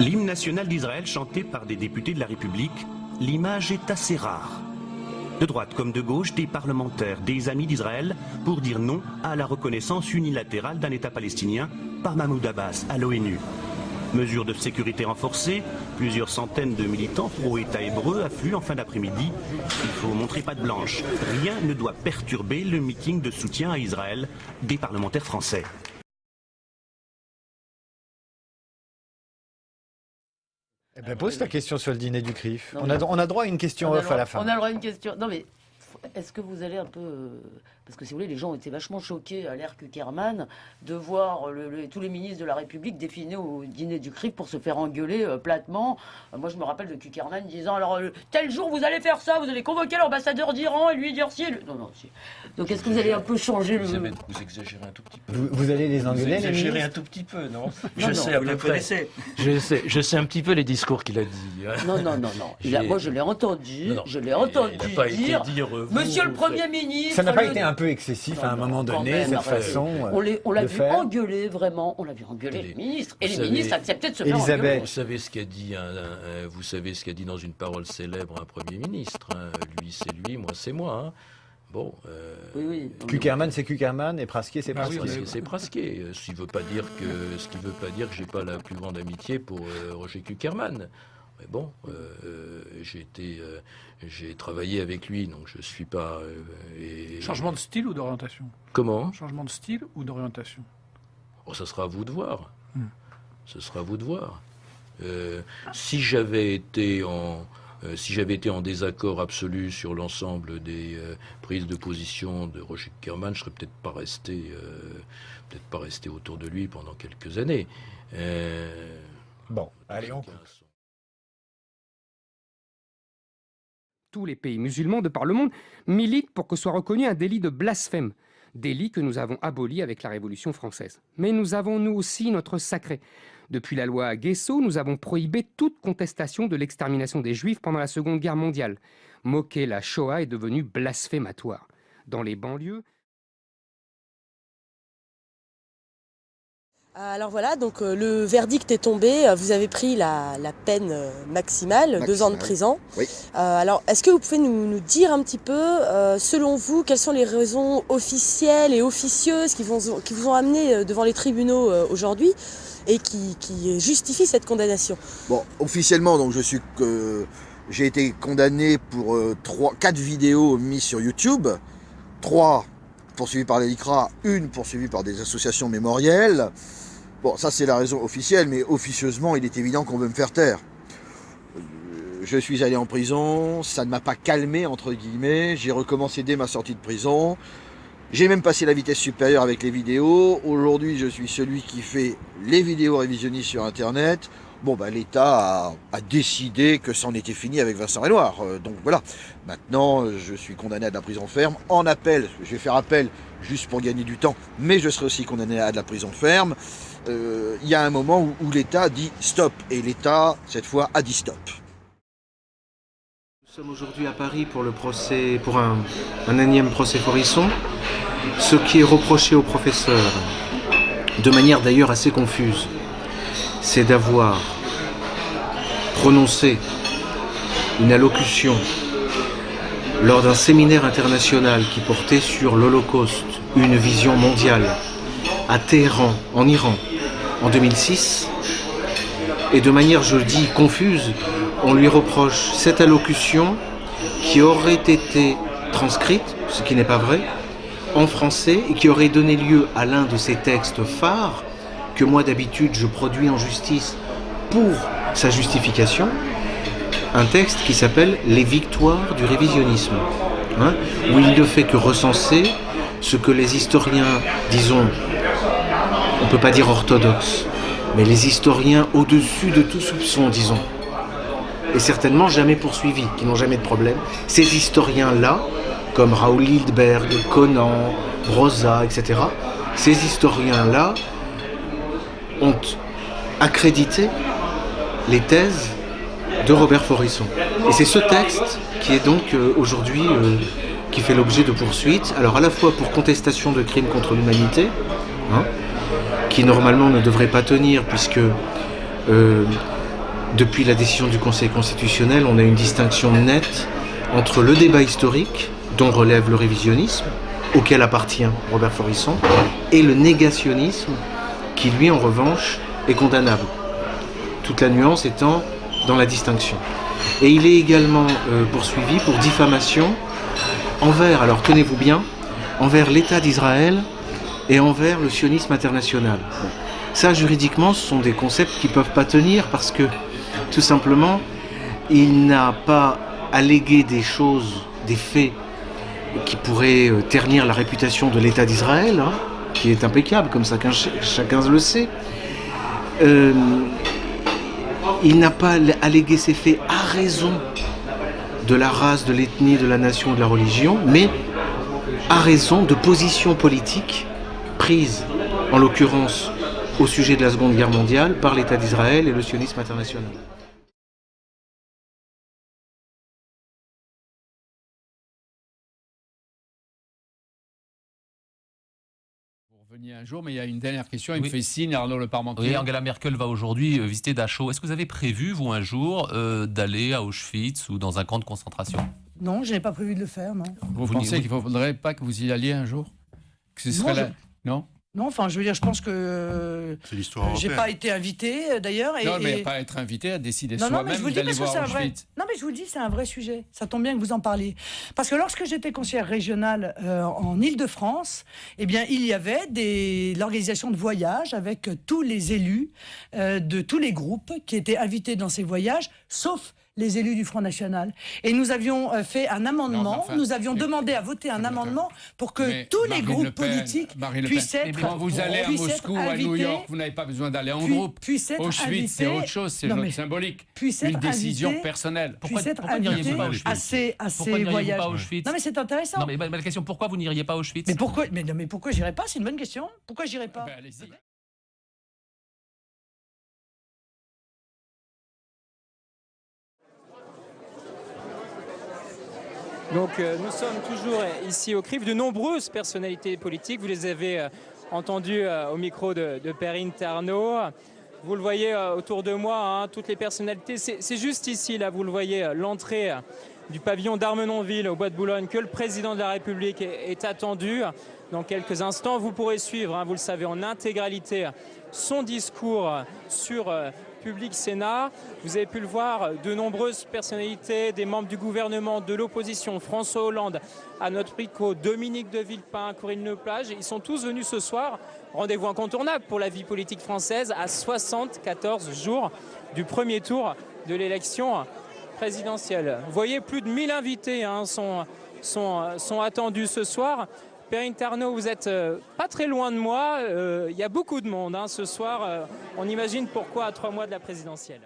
L'hymne national d'Israël chanté par des députés de la République, l'image est assez rare. De droite comme de gauche, des parlementaires, des amis d'Israël, pour dire non à la reconnaissance unilatérale d'un État palestinien par Mahmoud Abbas à l'ONU. Mesures de sécurité renforcées, plusieurs centaines de militants pro-État hébreu affluent en fin d'après-midi. Il faut montrer patte blanche. Rien ne doit perturber le meeting de soutien à Israël des parlementaires français. Eh ben, pose ta question sur le dîner du CRIF. On a droit à une question off à la fin. On a le droit à une question. Non mais, est-ce que vous allez un peu... Parce que si vous voulez, les gens ont été vachement choqués à l'ère Kuckerman de voir tous les ministres de la République défiler au dîner du CRIF pour se faire engueuler platement. Moi, je me rappelle de Kuckerman disant, alors, tel jour, vous allez faire ça, vous allez convoquer l'ambassadeur d'Iran et lui dire si... Non, non, si. Donc, est-ce que vous allez un peu changer le... Vous exagérez un tout petit peu. Vous allez les engueuler, Vous exagérez un tout petit peu, non? Je sais, vous le connaissez. Je sais un petit peu les discours qu'il a dit. Non. Moi, je l'ai entendu. Non, Je l'ai entendu il n'a pas été dire, vous, Monsieur le Premier ministre... Ça n'a pas été un peu excessif à un moment donné, cette façon on l'a de vu faire. engueuler, vraiment. On l'a vu engueuler le ministre. Et les ministres acceptaient de se faire Elisabeth. engueuler. Vous savez ce qu'a dit, vous savez ce qu'a dit dans une parole célèbre un Premier ministre. Lui, c'est lui, moi, c'est moi. Hein. Bon. Oui. Kuckerman, c'est Kuckerman, et Prasquier, c'est Prasquier. C'est Prasquier. Ce qui ne veut pas dire que j'ai pas la plus grande amitié pour Roger Kuckerman. Mais bon, j'ai travaillé avec lui, donc je suis pas... Changement de style ou d'orientation? Comment? Changement de style ou d'orientation? Oh, ça sera à vous de voir. Ce sera à vous de voir. Si j'avais été en désaccord absolu sur l'ensemble des prises de position de Roger Kuckerman, je serais peut-être pas resté autour de lui pendant quelques années. Bon, allez, on... Tous les pays musulmans de par le monde militent pour que soit reconnu un délit de blasphème, délit que nous avons aboli avec la Révolution française. Mais nous avons, nous aussi, notre sacré. Depuis la loi Guesso, nous avons prohibé toute contestation de l'extermination des Juifs pendant la Seconde Guerre mondiale. Moquer la Shoah est devenu blasphématoire. Dans les banlieues... Alors voilà, donc le verdict est tombé, vous avez pris la peine maximale, 2 ans de prison. Oui. Alors est-ce que vous pouvez nous dire un petit peu, selon vous, quelles sont les raisons officielles et officieuses qui vous ont amené devant les tribunaux aujourd'hui et qui justifient cette condamnation? Bon, officiellement, donc j'ai été condamné pour 4 vidéos mises sur YouTube, 3 poursuivies par l'ELICRA, 1 poursuivie par des associations mémorielles. Bon, ça c'est la raison officielle, mais officieusement, il est évident qu'on veut me faire taire. Je suis allé en prison, ça ne m'a pas calmé, entre guillemets, j'ai recommencé dès ma sortie de prison. J'ai même passé la vitesse supérieure avec les vidéos. Aujourd'hui, je suis celui qui fait les vidéos révisionnistes sur Internet. Bon, l'État a décidé que c'en était fini avec Vincent Renoir. Donc voilà, maintenant, je suis condamné à de la prison ferme. En appel, je vais faire appel juste pour gagner du temps, mais je serai aussi condamné à de la prison ferme. Il y a un moment où l'État dit stop, et l'État, cette fois, a dit stop. Nous sommes aujourd'hui à Paris pour le procès, pour un énième procès Forisson. Ce qui est reproché au professeur, de manière d'ailleurs assez confuse, c'est d'avoir prononcé une allocution lors d'un séminaire international qui portait sur l'Holocauste, une vision mondiale, à Téhéran, en Iran, en 2006. Et de manière, je le dis, confuse, on lui reproche cette allocution qui aurait été transcrite, ce qui n'est pas vrai, en français et qui aurait donné lieu à l'un de ces textes phares que moi d'habitude je produis en justice pour sa justification, un texte qui s'appelle « Les victoires du révisionnisme », où il ne fait que recenser ce que les historiens, disons, on ne peut pas dire orthodoxes, mais les historiens au-dessus de tout soupçon, disons, et certainement jamais poursuivis, qui n'ont jamais de problème, ces historiens-là, comme Raoul Hildberg, Conan, Broza, etc., ces historiens-là ont accrédité les thèses de Robert Forisson. Et c'est ce texte qui est donc aujourd'hui, qui fait l'objet de poursuites, alors à la fois pour contestation de crimes contre l'humanité, qui normalement ne devrait pas tenir, puisque depuis la décision du Conseil constitutionnel, on a une distinction nette entre le débat historique, dont relève le révisionnisme, auquel appartient Robert Faurisson, et le négationnisme, qui lui, en revanche, est condamnable. Toute la nuance étant dans la distinction. Et il est également poursuivi pour diffamation envers, alors tenez-vous bien, envers l'État d'Israël et envers le sionisme international. Ça, juridiquement, ce sont des concepts qui ne peuvent pas tenir parce que, tout simplement, il n'a pas allégué des choses, des faits qui pourraient ternir la réputation de l'État d'Israël, hein, qui est impeccable, comme ça, chacun le sait. Il n'a pas allégué ces faits à raison de la race, de l'ethnie, de la nation, de la religion, mais à raison de positions politiques prises, en l'occurrence au sujet de la Seconde Guerre mondiale, par l'État d'Israël et le sionisme international. Vous reveniez un jour, mais il y a une dernière question. Il me fait signe, Arnaud Le Parmentier. Oui, Angela Merkel va aujourd'hui visiter Dachau. Est-ce que vous avez prévu, vous, un jour, d'aller à Auschwitz ou dans un camp de concentration? Non, je n'avais pas prévu de le faire, non. Vous pensez qu'il ne faudrait pas que vous y alliez un jour? Que ce serait non. Non, enfin, je veux dire, je pense que c'est l'histoire européenne. J'ai pas été invité, d'ailleurs. Non, mais pas être invité à décider soi-même d'aller voir Auschwitz. Non, mais je vous le dis, c'est un vrai sujet. Ça tombe bien que vous en parliez. Parce que lorsque j'étais conseillère régionale en Île-de-France, eh bien, il y avait l'organisation de voyages avec tous les élus de tous les groupes qui étaient invités dans ces voyages, sauf les élus du Front National. Et nous avions fait un amendement, nous avions demandé à voter un amendement pour que tous les groupes politiques puissent être... Quand vous allez à Moscou ou à New York, vous n'avez pas besoin d'aller en groupe. Auschwitz, c'est autre chose, c'est symbolique. Une décision personnelle. Pourquoi n'iriez-vous pas à Auschwitz? Pourquoi n'iriez-vous pas à Auschwitz? Non, mais c'est intéressant. Non, mais la question, pourquoi vous n'iriez pas à Auschwitz? Mais pourquoi j'irais pas? C'est une bonne question. Pourquoi j'irais pas? Allez-y. Donc nous sommes toujours ici au CRIF. De nombreuses personnalités politiques, vous les avez entendues au micro de Perrine Ternot. Vous le voyez autour de moi, hein, toutes les personnalités. C'est juste ici, là, vous le voyez, l'entrée du pavillon d'Armenonville au Bois de Boulogne, que le président de la République est attendu. Dans quelques instants, vous pourrez suivre, hein, vous le savez, en intégralité, son discours sur Public Sénat. Vous avez pu le voir, de nombreuses personnalités, des membres du gouvernement, de l'opposition, François Hollande, Anne Picot, Dominique de Villepin, Corinne Lepage, ils sont tous venus ce soir. Rendez-vous incontournable pour la vie politique française à 74 jours du premier tour de l'élection présidentielle. Vous voyez, plus de 1000 invités hein, sont attendus ce soir. Perrine Ternot, vous êtes pas très loin de moi. Il y a beaucoup de monde hein, ce soir. On imagine pourquoi à 3 mois de la présidentielle.